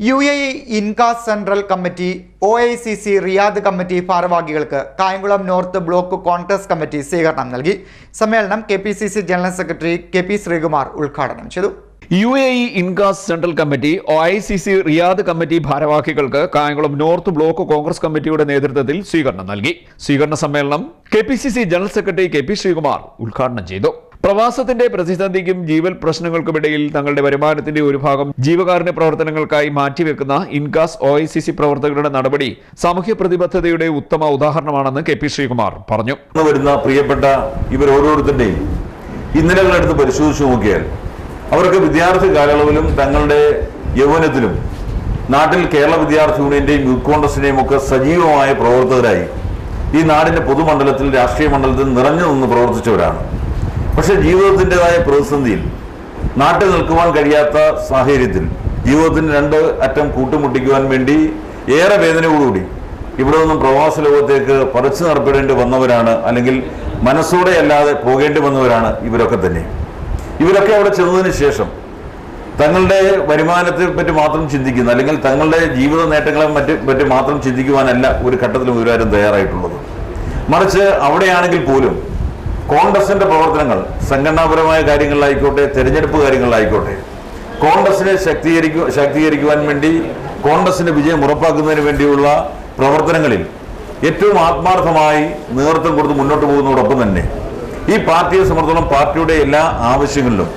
UAE Incas central committee, OICC Riyadh committee ഭാരവാഹികൾക്ക് Kayamkulam north block Congress committee സ്വീകരണം നൽകി. സമ്മേളനം KPCC general secretary KP Sreekumar ഉദ്ഘാടനം ചെയ്തു. UAE Incas central committee, OICC Riyadh committee ഭാരവാഹികൾക്ക് കായംകുളം നോർത്ത് ബ്ലോക്ക് കോൺഗ്രസ് കമ്മിറ്റിയുടെ നേതൃത്വത്തിൽ സ്വീകരണം നൽകി. സ്വീകരണ സമ്മേളനം KPCC general secretary KP Sreekumar ഉദ്ഘാടനം ചെയ്തു. പ്രവാസത്തിന്റെ പ്രതിസന്ധിക്കും ജീവൽ പ്രശ്നങ്ങൾക്കുമിടയിൽ തങ്ങളുടെ വരുമാനത്തിന്റെ ഒരു ഭാഗം ജീവകാരുണ്യ പ്രവർത്തനങ്ങൾക്കായി മാറ്റിവെക്കുന്ന ഇൻകാസ് OICC പ്രവർത്തകരുടെ നടപടി സാമൂഹ്യ പ്രതിബദ്ധതയുടെ ഉത്തമ ഉദാഹരണമാണെന്ന് KP ശ്രീകുമാർ പറഞ്ഞു. വരുന്ന പ്രിയപ്പെട്ട ഇവർ ഓരോരുത്തരുടെയും ഇന്നലകളെടുത്ത് പരിശോധിച്ചു നോക്കിയാൽ അവർക്ക് വിദ്യാർത്ഥി കാലയളവിലും തങ്ങളുടെ യൗവനത്തിലും നാട്ടിൽ കേരള വിദ്യാർത്ഥി യൂണിയന്റെയും യൂത്ത് കോൺഗ്രസിന്റെയും ഒക്കെ സജീവമായ പ്രവർത്തകരായി ഈ നാടിന്റെ പൊതുമണ്ഡലത്തിൽ, രാഷ്ട്രീയ മണ്ഡലത്തിൽ നിറഞ്ഞു നിന്ന് പ്രവർത്തിച്ചവരാണ്. പക്ഷെ ജീവിതത്തിൻ്റെതായ പ്രതിസന്ധിയിൽ നാട്ടിൽ നിൽക്കുവാൻ കഴിയാത്ത സാഹചര്യത്തിൽ ജീവിതത്തിന്റെ രണ്ട് അറ്റം കൂട്ടുമുട്ടിക്കുവാൻ വേണ്ടി ഏറെ വേദനയോടുകൂടി ഇവിടെ നിന്നും പ്രവാസ ലോകത്തേക്ക് പറിച്ചു നടപ്പെടേണ്ടി വന്നവരാണ്, അല്ലെങ്കിൽ മനസ്സോടെ അല്ലാതെ പോകേണ്ടി വന്നവരാണ് ഇവരൊക്കെ തന്നെ. ഇവരൊക്കെ അവിടെ ചെന്നതിന് ശേഷം തങ്ങളുടെ വരുമാനത്തെ പറ്റി മാത്രം ചിന്തിക്കുന്ന, അല്ലെങ്കിൽ തങ്ങളുടെ ജീവിത നേട്ടങ്ങളെ പറ്റി മാത്രം ചിന്തിക്കുവാനല്ല ഒരു ഘട്ടത്തിലും ഇവരാരും തയ്യാറായിട്ടുള്ളത്. മറിച്ച് അവിടെയാണെങ്കിൽ പോലും കോൺഗ്രസിന്റെ പ്രവർത്തനങ്ങൾ, സംഘടനാപരമായ കാര്യങ്ങളിലായിക്കോട്ടെ, തെരഞ്ഞെടുപ്പ് കാര്യങ്ങളിലായിക്കോട്ടെ, കോൺഗ്രസിനെ ശാക്തീകരിക്കുവാൻ വേണ്ടി, കോൺഗ്രസിന്റെ വിജയം ഉറപ്പാക്കുന്നതിന് വേണ്ടിയുള്ള പ്രവർത്തനങ്ങളിൽ ഏറ്റവും ആത്മാർത്ഥമായി നേതൃത്വം കൊടുത്ത് മുന്നോട്ട് പോകുന്നതോടൊപ്പം തന്നെ ഈ പാർട്ടിയെ സംബന്ധിച്ചിടത്തോളം പാർട്ടിയുടെ എല്ലാ ആവശ്യങ്ങളിലും,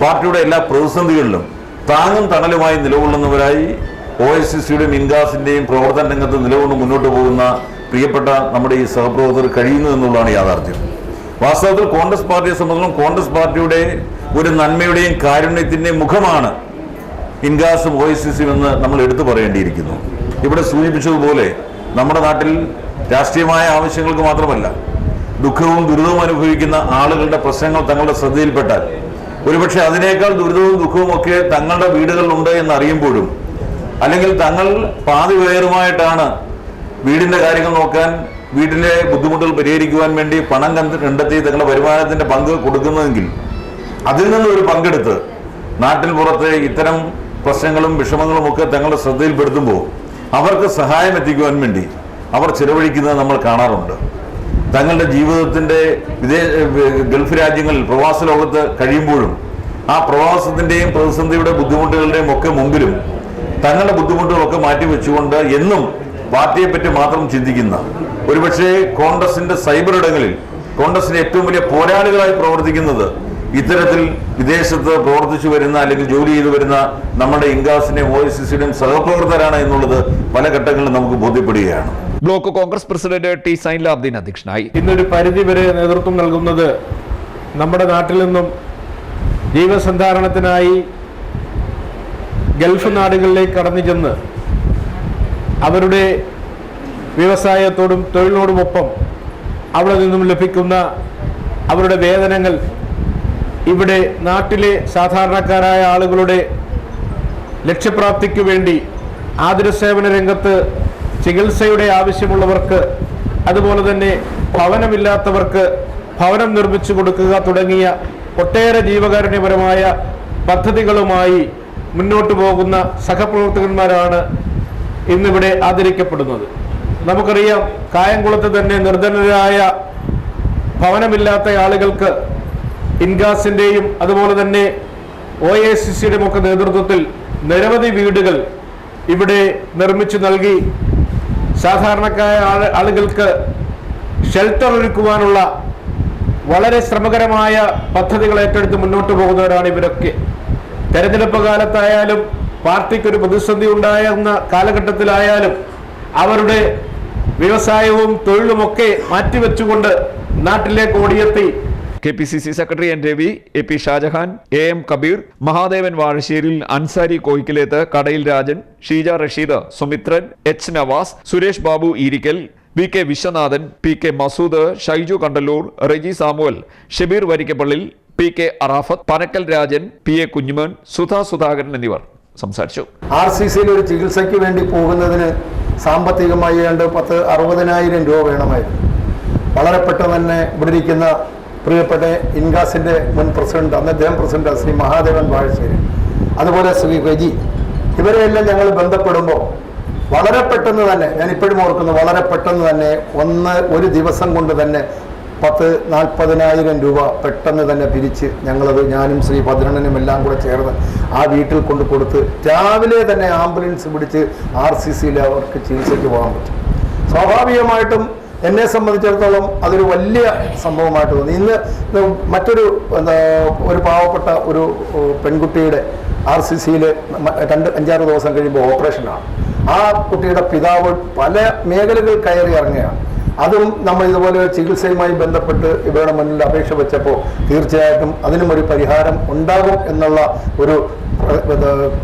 പാർട്ടിയുടെ എല്ലാ പ്രതിസന്ധികളിലും താങ്ങും തണലുമായി നിലകൊള്ളുന്നവരായി OICCയുടെയും ഇൻകാസിന്റെയും പ്രവർത്തന രംഗത്ത് നിലകൊണ്ട് മുന്നോട്ട് പോകുന്ന പ്രിയപ്പെട്ട നമ്മുടെ ഈ സഹപ്രവർത്തകർ കഴിയുന്നു എന്നുള്ളതാണ് യാഥാർത്ഥ്യം. വാസ്തവത്തിൽ കോൺഗ്രസ് പാർട്ടിയെ സംബന്ധിച്ചിടത്തോളം കോൺഗ്രസ് പാർട്ടിയുടെ ഒരു നന്മയുടെയും കാരുണ്യത്തിന്റെയും മുഖമാണ് ഇൻകാസും OICCയും എന്ന് നമ്മൾ എടുത്തു പറയേണ്ടിയിരിക്കുന്നു. ഇവിടെ സൂചിപ്പിച്ചതുപോലെ നമ്മുടെ നാട്ടിൽ രാഷ്ട്രീയമായ ആവശ്യങ്ങൾക്ക് മാത്രമല്ല, ദുഃഖവും ദുരിതവും അനുഭവിക്കുന്ന ആളുകളുടെ പ്രശ്നങ്ങൾ തങ്ങളുടെ ശ്രദ്ധയിൽപ്പെട്ടാൽ ഒരുപക്ഷെ അതിനേക്കാൾ ദുരിതവും ദുഃഖവും ഒക്കെ തങ്ങളുടെ വീടുകളിലുണ്ട് എന്നറിയുമ്പോഴും, അല്ലെങ്കിൽ തങ്ങൾ പാതി വേറുമായിട്ടാണ് വീടിന്റെ കാര്യങ്ങൾ നോക്കാൻ, വീട്ടിലെ ബുദ്ധിമുട്ടുകൾ പരിഹരിക്കുവാൻ വേണ്ടി പണം കണ്ടെത്തി തങ്ങളുടെ വരുമാനത്തിന്റെ പങ്ക് കൊടുക്കുന്നതെങ്കിൽ അതിൽ നിന്ന് ഒരു പങ്കെടുത്ത് നാട്ടിൽ പുറത്ത് ഇത്തരം പ്രശ്നങ്ങളും വിഷമങ്ങളും ഒക്കെ തങ്ങളുടെ ശ്രദ്ധയിൽപ്പെടുത്തുമ്പോൾ അവർക്ക് സഹായം എത്തിക്കുവാൻ വേണ്ടി അവർ ചിലവഴിക്കുന്നത് നമ്മൾ കാണാറുണ്ട്. തങ്ങളുടെ ജീവിതത്തിന്റെ ഗൾഫ് രാജ്യങ്ങളിൽ പ്രവാസ ലോകത്ത് കഴിയുമ്പോഴും ആ പ്രവാസത്തിന്റെയും പ്രതിസന്ധിയുടെ ബുദ്ധിമുട്ടുകളുടെയും ഒക്കെ മുമ്പിലും തങ്ങളുടെ ബുദ്ധിമുട്ടുകളൊക്കെ മാറ്റിവെച്ചുകൊണ്ട് എന്നും പാർട്ടിയെ പറ്റി മാത്രം ചിന്തിക്കുന്ന, ഒരുപക്ഷെ കോൺഗ്രസിന്റെ സൈബർ ഇടങ്ങളിൽ കോൺഗ്രസിന്റെ ഏറ്റവും വലിയ പോരാളികളായി പ്രവർത്തിക്കുന്നത് ഇത്തരത്തിൽ വിദേശത്ത് പ്രവർത്തിച്ചു വരുന്ന, അല്ലെങ്കിൽ ജോലി ചെയ്തു വരുന്ന നമ്മുടെ ഇൻകാസിന്റെയും OICCയുടെയും സഹപ്രവർത്തകരാണ് എന്നുള്ളത് പല ഘട്ടങ്ങളിലും നമുക്ക് ബോധ്യപ്പെടുകയാണ്. Block Congress president T Zainulabdeen അധ്യക്ഷനായി. ഇന്നൊരു പരിധി വരെ നേതൃത്വം നൽകുന്നത് നമ്മുടെ നാട്ടിൽ നിന്നും ജീവസന്ധാരണത്തിനായി ഗൾഫ് നാടുകളിലേക്ക് കടന്നു ചെന്ന് അവരുടെ വ്യവസായത്തോടും തൊഴിലിനോടുമൊപ്പം അവിടെ നിന്നും ലഭിക്കുന്ന അവരുടെ വേതനങ്ങൾ ഇവിടെ നാട്ടിലെ സാധാരണക്കാരായ ആളുകളുടെ ലക്ഷ്യപ്രാപ്തിക്ക് വേണ്ടി ആതുര സേവന രംഗത്ത് ചികിത്സയുടെ ആവശ്യമുള്ളവർക്ക്, അതുപോലെ തന്നെ ഭവനമില്ലാത്തവർക്ക് ഭവനം നിർമ്മിച്ചു കൊടുക്കുക തുടങ്ങിയ ഒട്ടേറെ ജീവകാരുണ്യപരമായ പദ്ധതികളുമായി മുന്നോട്ട് പോകുന്ന സഹപ്രവർത്തകന്മാരാണ് ഇന്നിവിടെ ആദരിക്കപ്പെടുന്നത്. നമുക്കറിയാം, കായംകുളത്ത് തന്നെ നിർധനരായ ഭവനമില്ലാത്ത ആളുകൾക്ക് ഇൻകാസിന്റെയും അതുപോലെ തന്നെ OICCയുടെയും ഒക്കെ നേതൃത്വത്തിൽ നിരവധി വീടുകൾ ഇവിടെ നിർമ്മിച്ചു നൽകി സാധാരണക്കാരായ ആളുകൾക്ക് ഷെൽട്ടർ ഒരുക്കുവാനുള്ള വളരെ ശ്രമകരമായ പദ്ധതികൾ ഏറ്റെടുത്ത് മുന്നോട്ട് പോകുന്നവരാണ് ഇവരൊക്കെ. തെരഞ്ഞെടുപ്പ് കാലത്തായാലും പാർട്ടിക്കൊരു പ്രതിസന്ധി ഉണ്ടായിരുന്ന കാലഘട്ടത്തിലായാലും അവരുടെ വ്യവസായവും തൊഴിലുമൊക്കെ മാറ്റിവെച്ചുകൊണ്ട് നാട്ടിലേക്ക് ഓടിയെത്തി. KPCC secretary N Ravi, AP Shajahan, AM Kabeer, Mahadevan Vazhasseril, Ansari Koyikkileth, Kadayil Rajan, Sheeja Rasheed, Sumithran, H Navas, Suresh Babu Eerikkal, VK Viswanathan, PK Masood, Shaiju Kandalloor, Reji Samuel, Shabeer Varikkappallil, PK Arafath, Panakkal Rajan, PA Kunjumon, Sudha Sudhakaran എന്നിവർ സംസാരിച്ചു. RCCയിൽ ഒരു ചികിത്സയ്ക്ക് വേണ്ടി പോകുന്നതിന് സാമ്പത്തികമായി 60,000 രൂപ വേണമായിരുന്നു. വളരെ പെട്ടെന്ന് തന്നെ ഇവിടെ ഇരിക്കുന്ന പ്രിയപ്പെട്ട ഇൻകാസിന്റെ മുൻ പ്രസിഡന്റ്, അന്ന് അദ്ദേഹം പ്രസിഡന്റ് ശ്രീ മഹാദേവൻ വാഴശ്ശേരി, അതുപോലെ ശ്രീ റെജി, ഇവരെയെല്ലാം ഞങ്ങൾ ബന്ധപ്പെടുമ്പോൾ വളരെ പെട്ടെന്ന് തന്നെ, ഞാൻ ഇപ്പോഴും ഓർക്കുന്നു, വളരെ പെട്ടെന്ന് തന്നെ ഒരു ദിവസം കൊണ്ട് തന്നെ 40,000 രൂപ പെട്ടെന്ന് തന്നെ പിരിച്ച് ഞങ്ങളത്, ഞാനും ശ്രീ ഭദ്രണ്ണനും എല്ലാം കൂടെ ചേർന്ന് ആ വീട്ടിൽ കൊണ്ട് കൊടുത്ത് രാവിലെ തന്നെ ആംബുലൻസ് പിടിച്ച് RCCയിൽ അവർക്ക് ചികിത്സയ്ക്ക് പോകാൻ പറ്റും. സ്വാഭാവികമായിട്ടും എന്നെ സംബന്ധിച്ചിടത്തോളം അതൊരു വലിയ സംഭവമായിട്ട് തോന്നി. ഇന്ന് മറ്റൊരു ഒരു പാവപ്പെട്ട ഒരു പെൺകുട്ടിയുടെ RCCയിൽ 5-6 ദിവസം കഴിയുമ്പോൾ ഓപ്പറേഷനാണ്. ആ കുട്ടിയുടെ പിതാവ് പല മേഖലകൾ കയറി ഇറങ്ങുകയാണ്. അതും നമ്മൾ ഇതുപോലെ ചികിത്സയുമായി ബന്ധപ്പെട്ട് ഇവരുടെ മുന്നിൽ അപേക്ഷ വെച്ചപ്പോൾ തീർച്ചയായിട്ടും അതിനും ഒരു പരിഹാരം ഉണ്ടാകും എന്നുള്ള ഒരു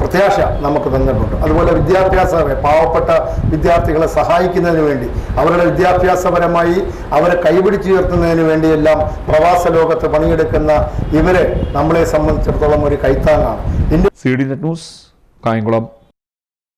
പ്രത്യാശ നമുക്ക് തന്നിട്ടുണ്ട്. അതുപോലെ പാവപ്പെട്ട വിദ്യാർത്ഥികളെ സഹായിക്കുന്നതിന് വേണ്ടി, അവരുടെ വിദ്യാഭ്യാസപരമായി അവരെ കൈപിടിച്ചുയർത്തുന്നതിന് വേണ്ടിയെല്ലാം പ്രവാസ ലോകത്ത് പണിയെടുക്കുന്ന ഇവരെ നമ്മളെ സംബന്ധിച്ചിടത്തോളം ഒരു കൈത്താങ്ങാണ്. CD net news, Kayamkulam.